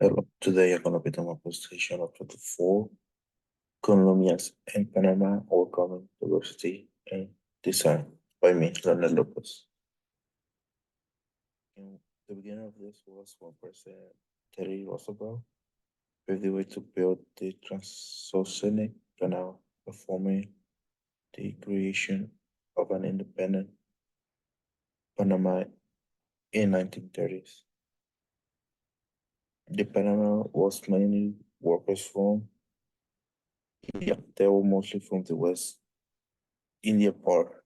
Hello, today I'm gonna be doing a presentation of 24 Colombians in Panama overcoming diversity and design by me, Leonard Lopez. In the beginning of this was when President Teddy Roosevelt paved the way to build the transoceanic canal, performing the creation of an independent Panama in 1930s. The Panama was mainly workers from India. They were mostly from the West India part.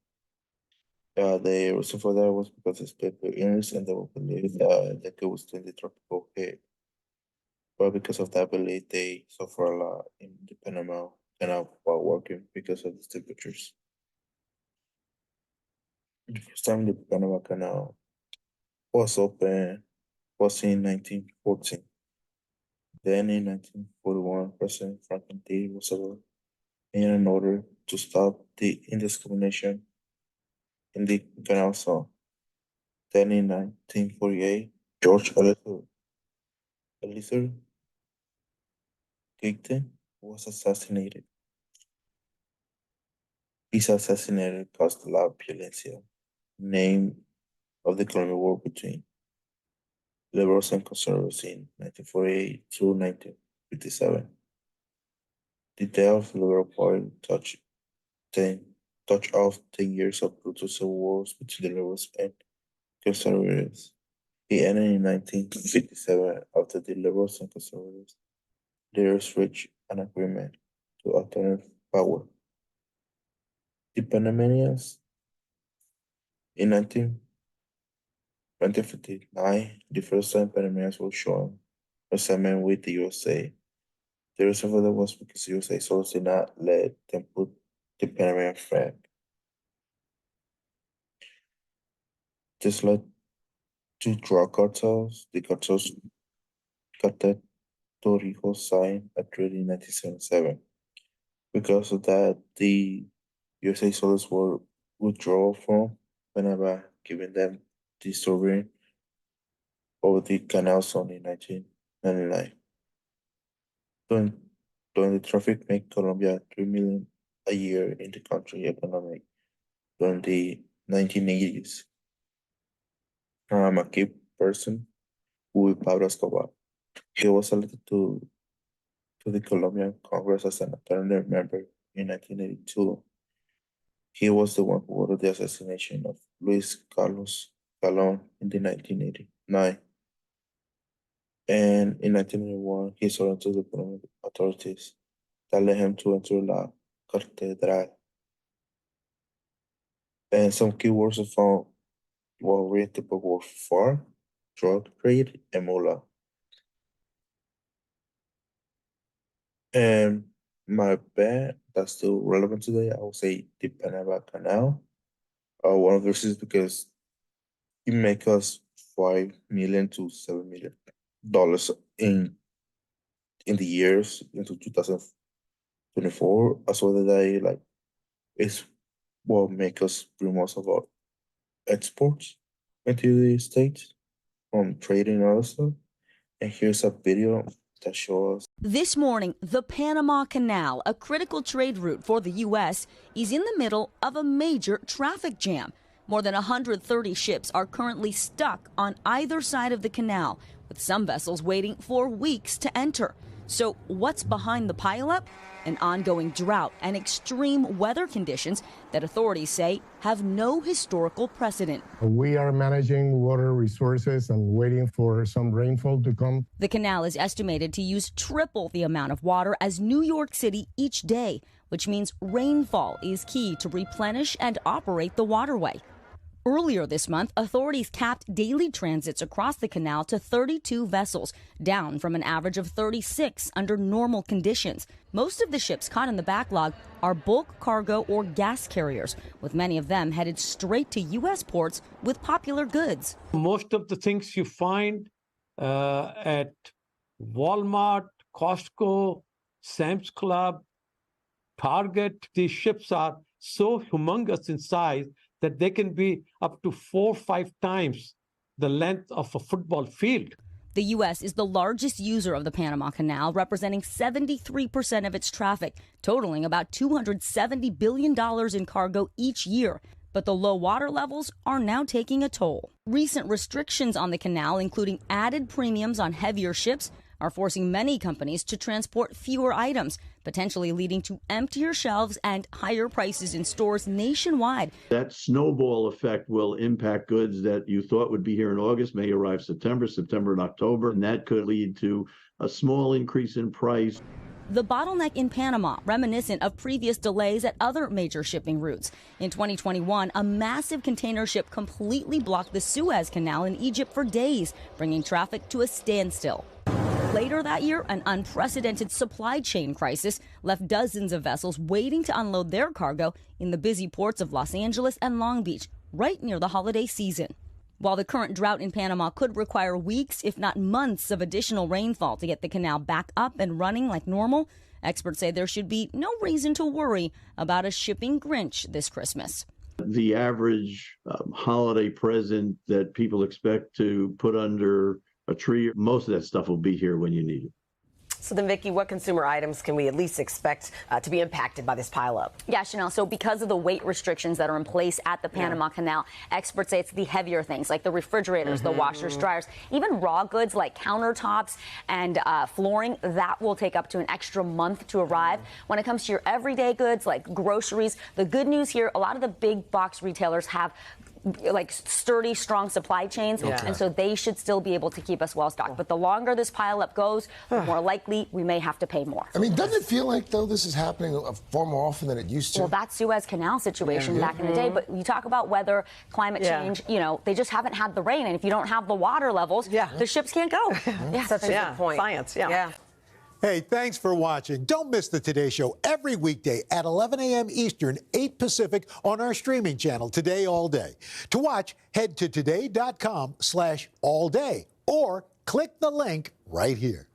The reason for that was because it's paper illness and they were believed that it was in the tropical heat. But because of that belief, they suffer a lot in the Panama Canal while working because of the temperatures. The first time the Panama Canal was open was in 1914. Then in 1941, President Franklin D. Roosevelt made an order to stop the indiscrimination in the canal zone. Then in 1948, George Elizur Gigton was assassinated. His assassination caused a lot of violencia, name of the Colombian War between liberals and conservatives in 1948 to 1957. The death of the Liberal Party touched off 10 years of brutal civil wars between the liberals and conservatives. It ended in 1957 after the liberals and conservatives leaders reached an agreement to alternate power. The Panamanians in 1959, the first time Panamanians were shown resentment with the USA. The reason for that was because the USA soldiers did not let them put the Panamanian flag. This led to drug cartels. The cartels Cartel Torrijos signed a treaty in 1977. Because of that, the USA soldiers were withdrawn from Panama, giving them the sovereign over the canal zone in 1999. During the traffic made Colombia 3 million a year in the country economic during the 1980s. A key person who Pablo Escobar. He was elected to the Colombian Congress as an alternate member in 1982. He was the one who ordered the assassination of Luis Carlos Calon in the 1989. And in 1991, he surrendered to the Colombian authorities that led him to enter La Catedral. And some key words of found were oriented were far, drug trade, and mula. And my bet that's still relevant today, I would say the Panama Canal. One of the reasons because it make us $5 to $7 million in the years into 2024, as well as I like it's what make us bring most of our exports into the States from trading and other stuff. And here's a video that shows. This morning, the Panama Canal, a critical trade route for the U.S., is in the middle of a major traffic jam. More than 130 ships are currently stuck on either side of the canal, with some vessels waiting for weeks to enter. So what's behind the pileup? An ongoing drought and extreme weather conditions that authorities say have no historical precedent. We are managing water resources and waiting for some rainfall to come. The canal is estimated to use triple the amount of water as New York City each day, which means rainfall is key to replenish and operate the waterway. Earlier this month, authorities capped daily transits across the canal to 32 vessels, down from an average of 36 under normal conditions. Most of the ships caught in the backlog are bulk cargo or gas carriers, with many of them headed straight to U.S. ports with popular goods. Most of the things you find at Walmart, Costco, Sam's Club, Target, these ships are so humongous in size that they can be up to 4 or 5 times the length of a football field. The U.S. is the largest user of the Panama Canal, representing 73% of its traffic, totaling about $270 billion in cargo each year. But the low water levels are now taking a toll. Recent restrictions on the canal, including added premiums on heavier ships, are forcing many companies to transport fewer items, potentially leading to emptier shelves and higher prices in stores nationwide. That snowball effect will impact goods that you thought would be here in August, may arrive September and October, and that could lead to a small increase in price. The bottleneck in Panama, reminiscent of previous delays at other major shipping routes. In 2021, a massive container ship completely blocked the Suez Canal in Egypt for days, bringing traffic to a standstill. Later that year, an unprecedented supply chain crisis left dozens of vessels waiting to unload their cargo in the busy ports of Los Angeles and Long Beach, right near the holiday season. While the current drought in Panama could require weeks, if not months, of additional rainfall to get the canal back up and running like normal, experts say there should be no reason to worry about a shipping Grinch this Christmas. The average holiday present that people expect to put under a tree, most of that stuff will be here when you need it. So then, Vicki, what consumer items can we at least expect to be impacted by this pileup? Yeah, Chanel, so because of the weight restrictions that are in place at the Panama Canal, experts say it's the heavier things like the refrigerators, the washers, dryers, even raw goods like countertops and flooring, that will take up to an extra month to arrive. When it comes to your everyday goods like groceries, the good news here, a lot of the big box retailers have like sturdy, strong supply chains, and so they should still be able to keep us well stocked. But the longer this pileup goes, the more likely we may have to pay more. I mean, doesn't it feel like, though, this is happening far more often than it used to? Well, that Suez Canal situation back in the day, but you talk about weather, climate change, you know, they just haven't had the rain, and if you don't have the water levels, the ships can't go. Such a good point. Science, Hey, thanks for watching. Don't miss the Today Show every weekday at 11 a.m. Eastern, 8 Pacific on our streaming channel, Today All Day. To watch, head to today.com/allday or click the link right here.